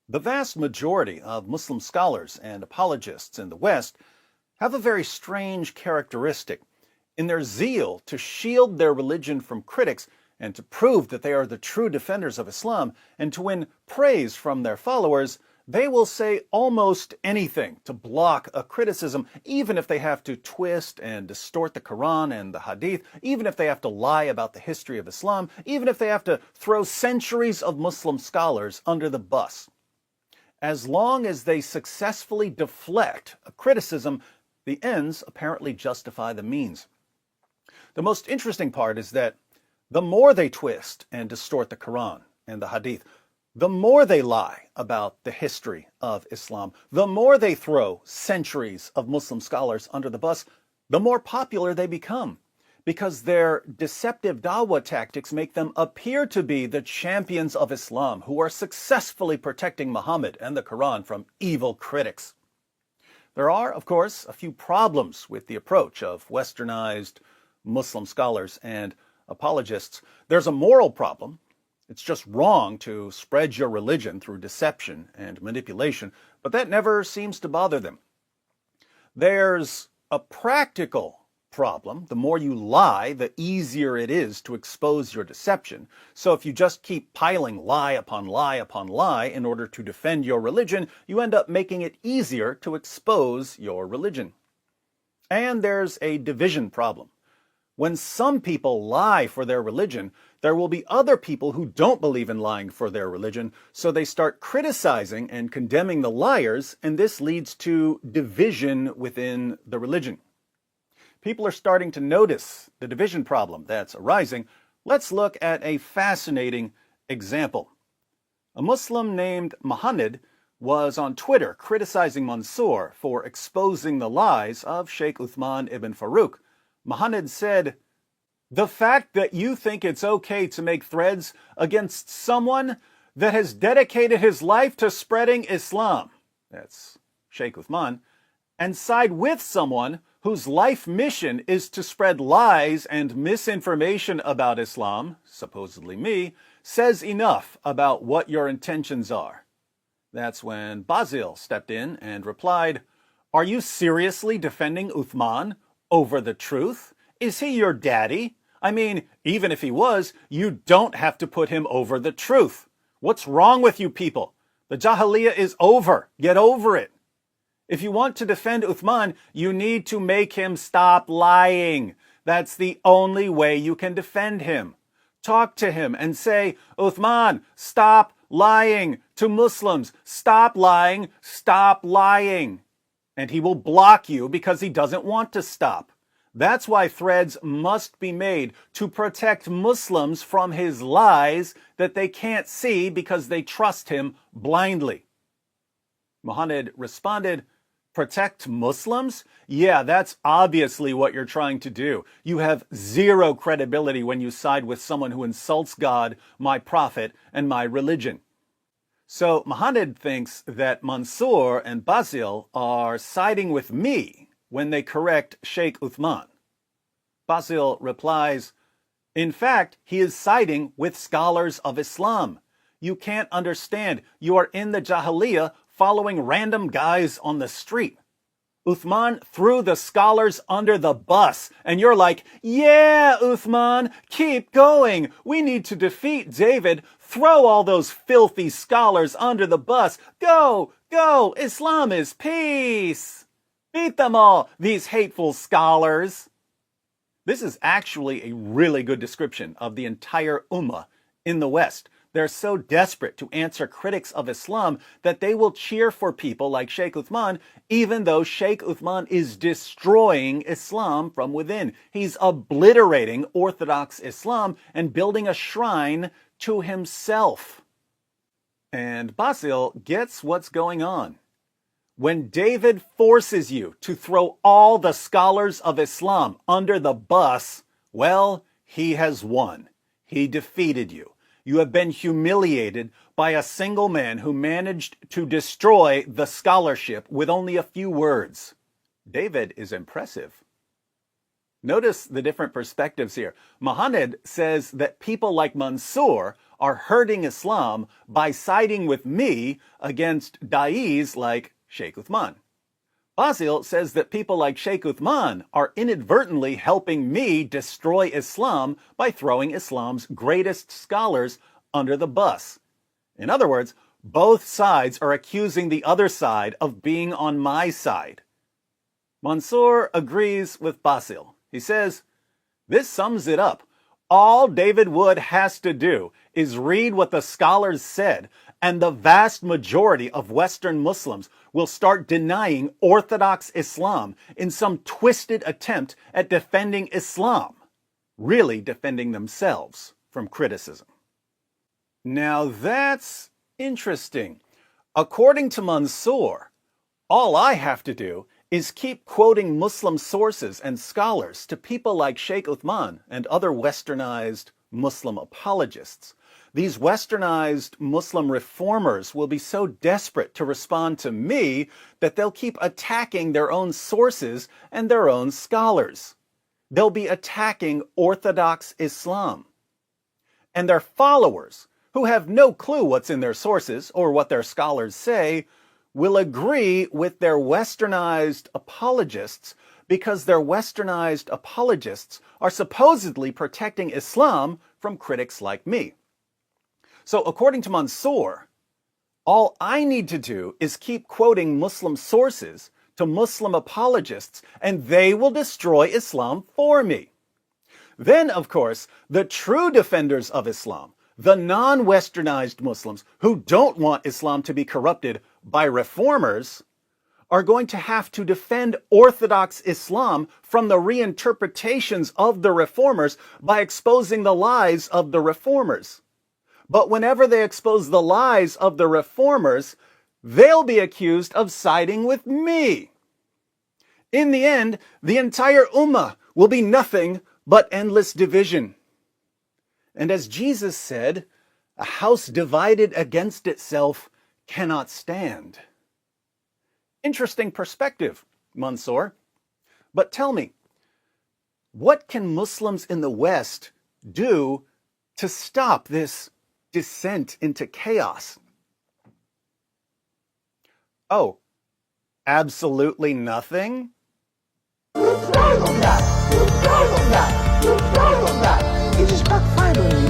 The vast majority of Muslim scholars and apologists in the West have a very strange characteristic. In their zeal to shield their religion from critics and to prove that they are the true defenders of Islam and to win praise from their followers, they will say almost anything to block a criticism, even if they have to twist and distort the Quran and the Hadith, even if they have to lie about the history of Islam, even if they have to throw centuries of Muslim scholars under the bus. As long as they successfully deflect a criticism, the ends apparently justify the means. The most interesting part is that the more they twist and distort the Quran and the Hadith, the more they lie about the history of Islam, the more they throw centuries of Muslim scholars under the bus, the more popular they become, because their deceptive dawah tactics make them appear to be the champions of Islam who are successfully protecting Muhammad and the Quran from evil critics. There are, of course, a few problems with the approach of westernized Muslim scholars and apologists. There's a moral problem. It's just wrong to spread your religion through deception and manipulation, but that never seems to bother them. There's a practical problem. The more you lie, the easier it is to expose your deception. So if you just keep piling lie upon lie upon lie in order to defend your religion, you end up making it easier to expose your religion. And there's a division problem. When some people lie for their religion, there will be other people who don't believe in lying for their religion, so they start criticizing and condemning the liars, and this leads to division within the religion. People are starting to notice the division problem that's arising. Let's look at a fascinating example. A Muslim named Muhammad was on Twitter criticizing Mansour for exposing the lies of Sheikh Uthman ibn Farouk. Muhammad said, "The fact that you think it's okay to make threads against someone that has dedicated his life to spreading Islam," that's Sheikh Uthman, "and side with someone whose life mission is to spread lies and misinformation about Islam, supposedly me, says enough about what your intentions are." That's when Basil stepped in and replied, "Are you seriously defending Uthman over the truth? Is he your daddy? I mean, even if he was, you don't have to put him over the truth. What's wrong with you people? The Jahiliyyah is over. Get over it. If you want to defend Uthman, you need to make him stop lying. That's the only way you can defend him. Talk to him and say, Uthman, stop lying to Muslims. Stop lying. Stop lying. And he will block you because he doesn't want to stop. That's why threads must be made to protect Muslims from his lies that they can't see because they trust him blindly." Muhammad responded, "Protect Muslims? Yeah, that's obviously what you're trying to do. You have zero credibility when you side with someone who insults God, my prophet, and my religion." So Muhammad thinks that Mansour and Basil are siding with me when they correct Sheikh Uthman. Basil replies, "In fact, he is siding with scholars of Islam. You can't understand. You are in the Jahiliyyah following random guys on the street. Uthman threw the scholars under the bus, and you're like, yeah, Uthman, keep going. We need to defeat David. Throw all those filthy scholars under the bus. Go, go, Islam is peace. Beat them all, these hateful scholars." This is actually a really good description of the entire Ummah in the West. They're so desperate to answer critics of Islam that they will cheer for people like Sheikh Uthman, even though Sheikh Uthman is destroying Islam from within. He's obliterating Orthodox Islam and building a shrine to himself. And Basil gets what's going on. When David forces you to throw all the scholars of Islam under the bus, well, he has won. He defeated you. You have been humiliated by a single man who managed to destroy the scholarship with only a few words. David is impressive. Notice the different perspectives here. Muhammad says that people like Mansour are hurting Islam by siding with me against da'is like Sheikh Uthman. Basil says that people like Sheikh Uthman are inadvertently helping me destroy Islam by throwing Islam's greatest scholars under the bus. In other words, both sides are accusing the other side of being on my side. Mansour agrees with Basil. He says, this sums it up. All David Wood has to do is read what the scholars said, and the vast majority of Western Muslims will start denying Orthodox Islam in some twisted attempt at defending Islam, really defending themselves from criticism. Now that's interesting. According to Mansour, all I have to do is keep quoting Muslim sources and scholars to people like Sheikh Uthman and other westernized Muslim apologists. These westernized Muslim reformers will be so desperate to respond to me that they'll keep attacking their own sources and their own scholars. They'll be attacking Orthodox Islam. And their followers, who have no clue what's in their sources or what their scholars say, will agree with their westernized apologists because their westernized apologists are supposedly protecting Islam from critics like me. So according to Mansour, all I need to do is keep quoting Muslim sources to Muslim apologists, and they will destroy Islam for me. Then, of course, the true defenders of Islam, the non-westernized Muslims who don't want Islam to be corrupted by reformers, are going to have to defend Orthodox Islam from the reinterpretations of the reformers by exposing the lies of the reformers. But whenever they expose the lies of the reformers, they'll be accused of siding with me. In the end, the entire ummah will be nothing but endless division. And as Jesus said, a house divided against itself cannot stand. Interesting perspective, Mansour. But tell me, what can Muslims in the West do to stop this descent into chaos? Oh, absolutely nothing? It just backfired on you.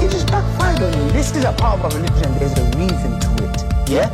It just backfired on you. This is a part of our religion. There's a reason to it. Yeah?